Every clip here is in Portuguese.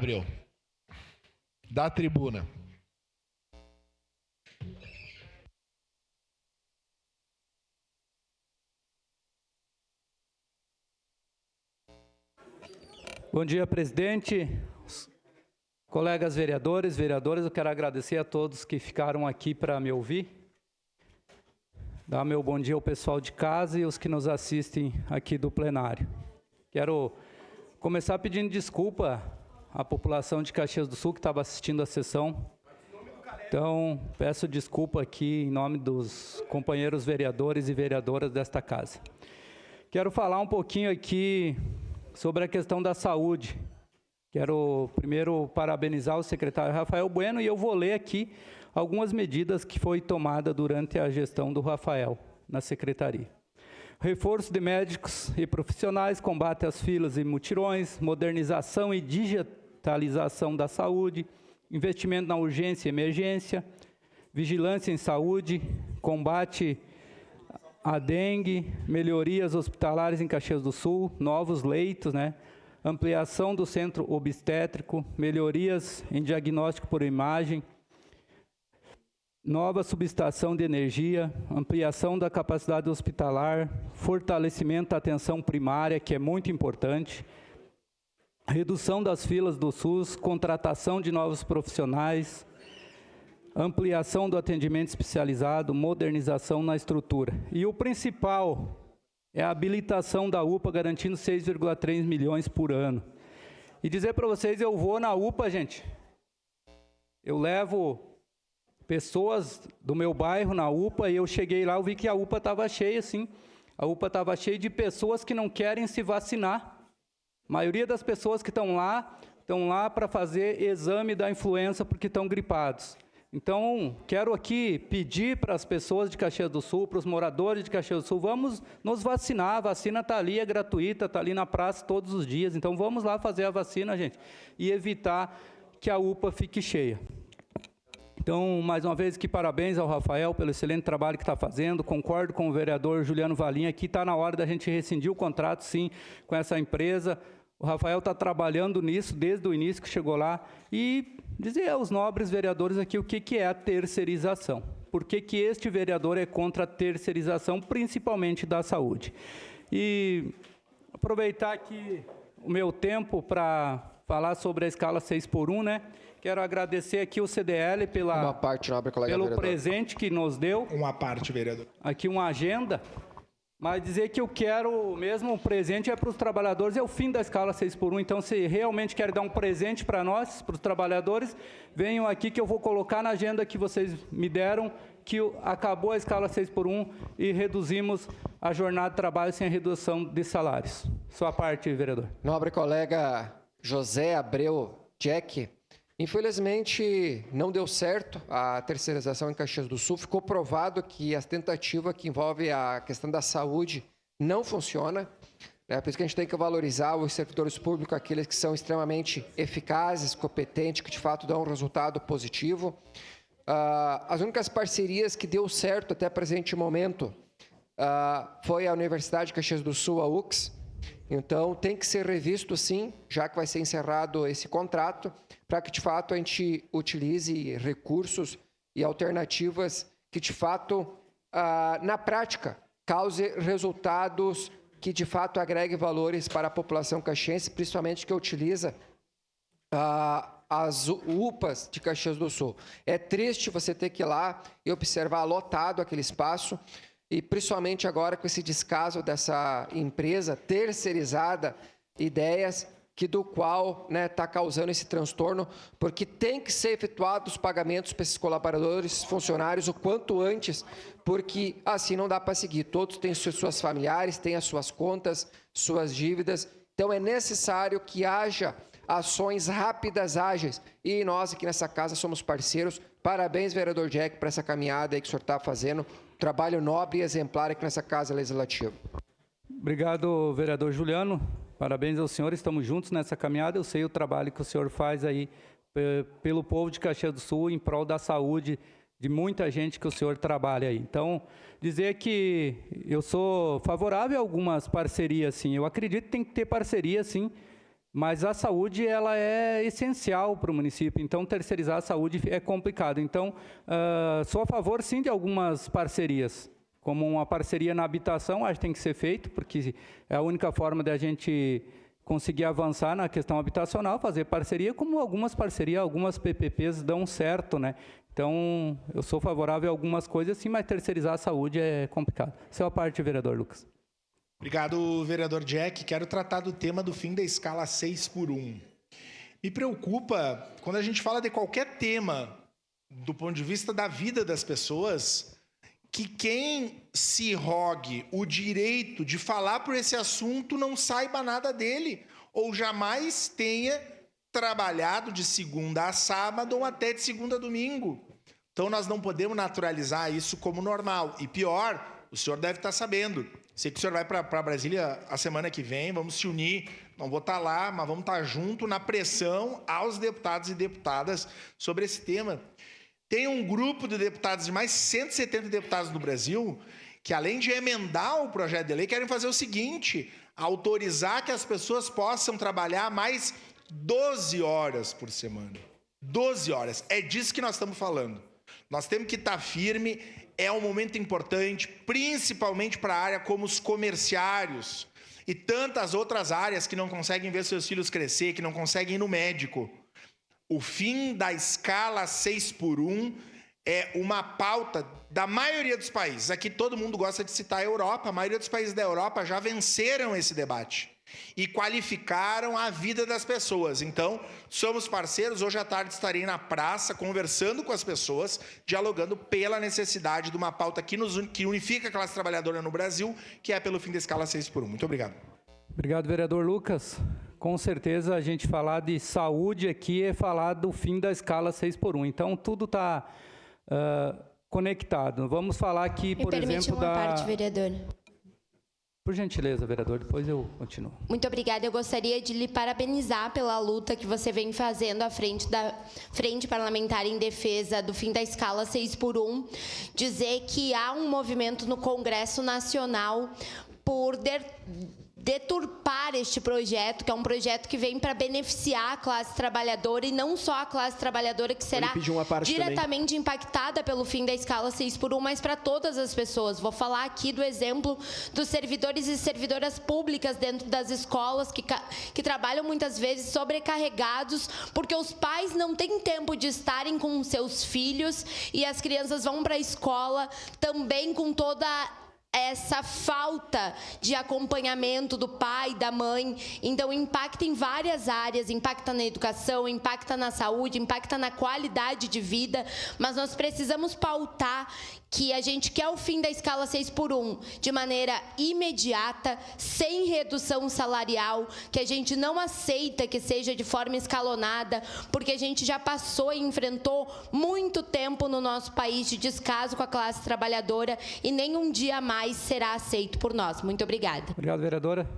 Abreu. Da tribuna. Bom dia, presidente, colegas vereadores, vereadoras. Eu quero agradecer a todos que ficaram aqui para me ouvir. Dar meu bom dia ao pessoal de casa e os que nos assistem aqui do plenário. Quero começar pedindo desculpa à população de Caxias do Sul que estava assistindo a sessão. Então, peço desculpa aqui em nome dos companheiros vereadores e vereadoras desta casa. Quero falar um pouquinho aqui sobre a questão da saúde. Quero primeiro parabenizar o secretário Rafael Bueno e eu vou ler aqui algumas medidas que foi tomada durante a gestão do Rafael na secretaria. Reforço de médicos e profissionais, combate às filas e mutirões, modernização e digitalização da saúde, investimento na urgência e emergência, vigilância em saúde, combate à dengue, melhorias hospitalares em Caxias do Sul, novos leitos, ampliação do centro obstétrico, melhorias em diagnóstico por imagem, nova subestação de energia, ampliação da capacidade hospitalar, fortalecimento da atenção primária, que é muito importante, redução das filas do SUS, contratação de novos profissionais, ampliação do atendimento especializado, modernização na estrutura. E o principal é a habilitação da UPA, garantindo 6,3 milhões por ano. E dizer para vocês, eu vou na UPA, gente. Eu levo pessoas do meu bairro na UPA e eu cheguei lá, eu vi que a UPA estava cheia, sim. A UPA estava cheia de pessoas que não querem se vacinar. A maioria das pessoas que estão lá para fazer exame da influenza porque estão gripados. Então, quero aqui pedir para as pessoas de Caxias do Sul, para os moradores de Caxias do Sul, vamos nos vacinar. A vacina está ali, é gratuita, está ali na praça todos os dias. Então, vamos lá fazer a vacina, gente, e evitar que a UPA fique cheia. Então, mais uma vez, aqui parabéns ao Rafael pelo excelente trabalho que está fazendo. Concordo com o vereador Juliano Valim, aqui está na hora da gente rescindir o contrato, sim, com essa empresa. O Rafael está trabalhando nisso desde o início que chegou lá. E dizer aos nobres vereadores aqui o que é a terceirização. Por que este vereador é contra a terceirização, principalmente da saúde. E aproveitar aqui o meu tempo para falar sobre a escala 6x1, Quero agradecer aqui o CDL pelo presente que nos deu. Uma parte, vereador. Aqui uma agenda. Mas dizer que eu quero mesmo um presente é para os trabalhadores, é o fim da escala 6x1. Então, se realmente querem dar um presente para nós, para os trabalhadores, venham aqui que eu vou colocar na agenda que vocês me deram, que acabou a escala 6x1 e reduzimos a jornada de trabalho sem redução de salários. Sua parte, vereador. Nobre colega José Abreu Jack, infelizmente não deu certo a terceirização em Caxias do Sul. Ficou provado que a tentativa que envolve a questão da saúde não funciona. Por isso que a gente tem que valorizar os servidores públicos, aqueles que são extremamente eficazes, competentes, que de fato dão um resultado positivo. As únicas parcerias que deu certo até o presente momento foi a Universidade de Caxias do Sul, a UX. Então, tem que ser revisto, sim, já que vai ser encerrado esse contrato, para que, de fato, a gente utilize recursos e alternativas que, de fato, na prática, cause resultados que, de fato, agreguem valores para a população caxiense, principalmente que utiliza as UPAs de Caxias do Sul. É triste você ter que ir lá e observar lotado aquele espaço, e principalmente agora com esse descaso dessa empresa terceirizada, ideias que do qual está causando esse transtorno, porque tem que ser efetuados os pagamentos para esses colaboradores, funcionários, o quanto antes, porque assim não dá para seguir. Todos têm suas familiares, têm as suas contas, suas dívidas, então é necessário que haja ações rápidas, ágeis, e nós aqui nessa casa somos parceiros. Parabéns, vereador Jack, por essa caminhada aí que o senhor está fazendo, trabalho nobre e exemplar aqui nessa Casa Legislativa. Obrigado, vereador Juliano. Parabéns ao senhor, estamos juntos nessa caminhada. Eu sei o trabalho que o senhor faz aí pelo povo de Caxias do Sul, em prol da saúde de muita gente que o senhor trabalha aí. Então, dizer que eu sou favorável a algumas parcerias, sim. Eu acredito que tem que ter parceria, sim, Mas a saúde ela é essencial para o município, então terceirizar a saúde é complicado. Então, sou a favor, sim, de algumas parcerias. Como uma parceria na habitação, acho que tem que ser feito, porque é a única forma de a gente conseguir avançar na questão habitacional, fazer parceria, como algumas parcerias, algumas PPPs dão certo, né? Então, eu sou favorável a algumas coisas, sim, mas terceirizar a saúde é complicado. Essa é a parte, vereador Lucas. Obrigado, vereador Jack. Quero tratar do tema do fim da escala 6x1. Me preocupa, quando a gente fala de qualquer tema, do ponto de vista da vida das pessoas, que quem se rogue o direito de falar por esse assunto não saiba nada dele, ou jamais tenha trabalhado de segunda a sábado ou até de segunda a domingo. Então, nós não podemos naturalizar isso como normal. E pior, o senhor deve estar sabendo. Sei que o senhor vai para Brasília a semana que vem, vamos se unir, não vou estar lá, mas vamos estar junto na pressão aos deputados e deputadas sobre esse tema. Tem um grupo de deputados, de mais de 170 deputados no Brasil, que além de emendar o projeto de lei, querem fazer o seguinte: autorizar que as pessoas possam trabalhar mais 12 horas por semana. 12 horas. É disso que nós estamos falando. Nós temos que estar firme. É um momento importante, principalmente para a área como os comerciários e tantas outras áreas que não conseguem ver seus filhos crescer, que não conseguem ir no médico. O fim da escala 6x1 é uma pauta da maioria dos países. Aqui todo mundo gosta de citar a Europa. A maioria dos países da Europa já venceram esse debate e qualificaram a vida das pessoas. Então, somos parceiros. Hoje à tarde estarei na praça conversando com as pessoas, dialogando pela necessidade de uma pauta que unifica a classe trabalhadora no Brasil, que é pelo fim da escala 6x1. Muito obrigado. Obrigado, vereador Lucas. Com certeza, a gente falar de saúde aqui é falar do fim da escala 6x1. Então, tudo está conectado. Vamos falar aqui, por exemplo, Me permite uma parte, vereador. Por gentileza, vereador, depois eu continuo. Muito obrigada. Eu gostaria de lhe parabenizar pela luta que você vem fazendo à frente da Frente Parlamentar em Defesa do fim da escala 6x1. Dizer que há um movimento no Congresso Nacional por deturpar este projeto, que é um projeto que vem para beneficiar a classe trabalhadora e não só a classe trabalhadora que será diretamente impactada pelo fim da escala 6x1, mas para todas as pessoas. Vou falar aqui do exemplo dos servidores e servidoras públicas dentro das escolas que trabalham muitas vezes sobrecarregados porque os pais não têm tempo de estarem com seus filhos e as crianças vão para a escola também com toda essa falta de acompanhamento do pai, da mãe. Então, impacta em várias áreas, impacta na educação, impacta na saúde, impacta na qualidade de vida, mas nós precisamos pautar que a gente quer o fim da escala 6x1 de maneira imediata, sem redução salarial, que a gente não aceita que seja de forma escalonada, porque a gente já passou e enfrentou muito tempo no nosso país de descaso com a classe trabalhadora e nem um dia mais será aceito por nós. Muito obrigada. Obrigado, vereadora.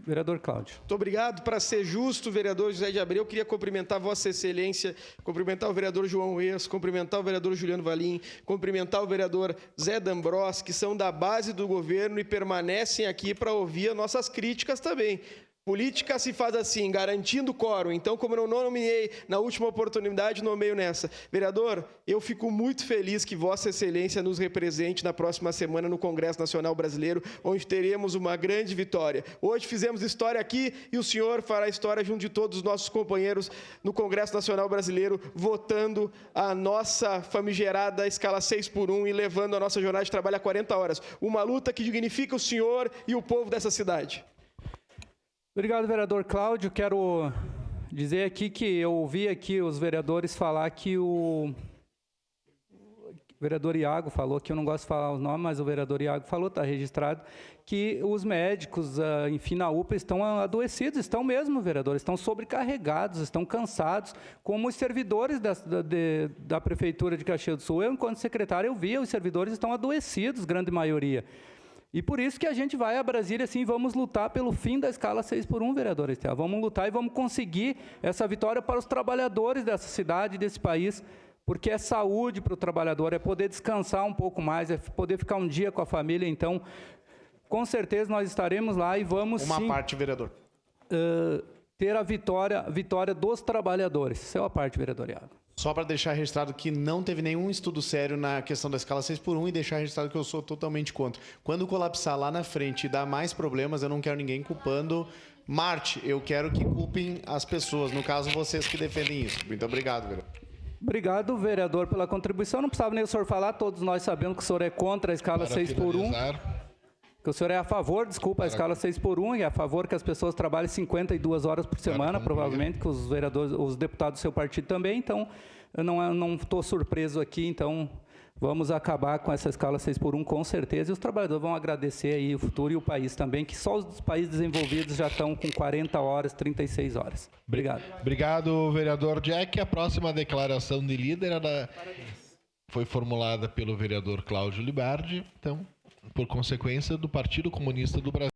Vereador Cláudio. Muito obrigado. Para ser justo, vereador José de Abreu, eu queria cumprimentar Vossa Excelência, cumprimentar o vereador João Eus, cumprimentar o vereador Juliano Valim, cumprimentar o vereador Zé D'Ambros, que são da base do governo e permanecem aqui para ouvir as nossas críticas também. Política se faz assim, garantindo quórum. Então, como eu não nomeei na última oportunidade, nomeio nessa. Vereador, eu fico muito feliz que Vossa Excelência nos represente na próxima semana no Congresso Nacional Brasileiro, onde teremos uma grande vitória. Hoje fizemos história aqui e o senhor fará história junto de todos os nossos companheiros no Congresso Nacional Brasileiro, votando a nossa famigerada escala 6x1 e levando a nossa jornada de trabalho a 40 horas. Uma luta que dignifica o senhor e o povo dessa cidade. Obrigado, vereador Cláudio. Quero dizer aqui que eu ouvi aqui os vereadores falar que o vereador Iago falou, que eu não gosto de falar os nomes, mas o vereador Iago falou, está registrado, que os médicos, enfim, na UPA estão adoecidos, estão mesmo, vereadores, estão sobrecarregados, estão cansados, como os servidores da Prefeitura de Caxias do Sul. Eu, enquanto secretário, eu via, os servidores estão adoecidos, grande maioria. E por isso que a gente vai a Brasília, assim, vamos lutar pelo fim da escala 6x1, vereador Estel. Vamos lutar e vamos conseguir essa vitória para os trabalhadores dessa cidade, desse país, porque é saúde para o trabalhador, é poder descansar um pouco mais, é poder ficar um dia com a família. Então, com certeza nós estaremos lá e vamos, Uma parte, vereador. ter a vitória dos trabalhadores. Essa é a parte, vereador Iago. Só para deixar registrado que não teve nenhum estudo sério na questão da escala 6x1 e deixar registrado que eu sou totalmente contra. Quando colapsar lá na frente e dar mais problemas, eu não quero ninguém culpando Marte. Eu quero que culpem as pessoas, no caso vocês que defendem isso. Muito obrigado, vereador. Obrigado, vereador, pela contribuição. Não precisava nem o senhor falar, todos nós sabemos que o senhor é contra a escala 6x1. Que o senhor é a favor, desculpa, a escala 6x1 e é a favor que as pessoas trabalhem 52 horas por semana, provavelmente, que os vereadores, os deputados do seu partido também. Então, eu não estou surpreso aqui, então vamos acabar com essa escala 6x1 com certeza. E os trabalhadores vão agradecer aí o futuro e o país também, que só os países desenvolvidos já estão com 40 horas, 36 horas. Obrigado. Obrigado, vereador Jack. A próxima declaração de líder foi formulada pelo vereador Cláudio Libardi, então, por consequência, do Partido Comunista do Brasil.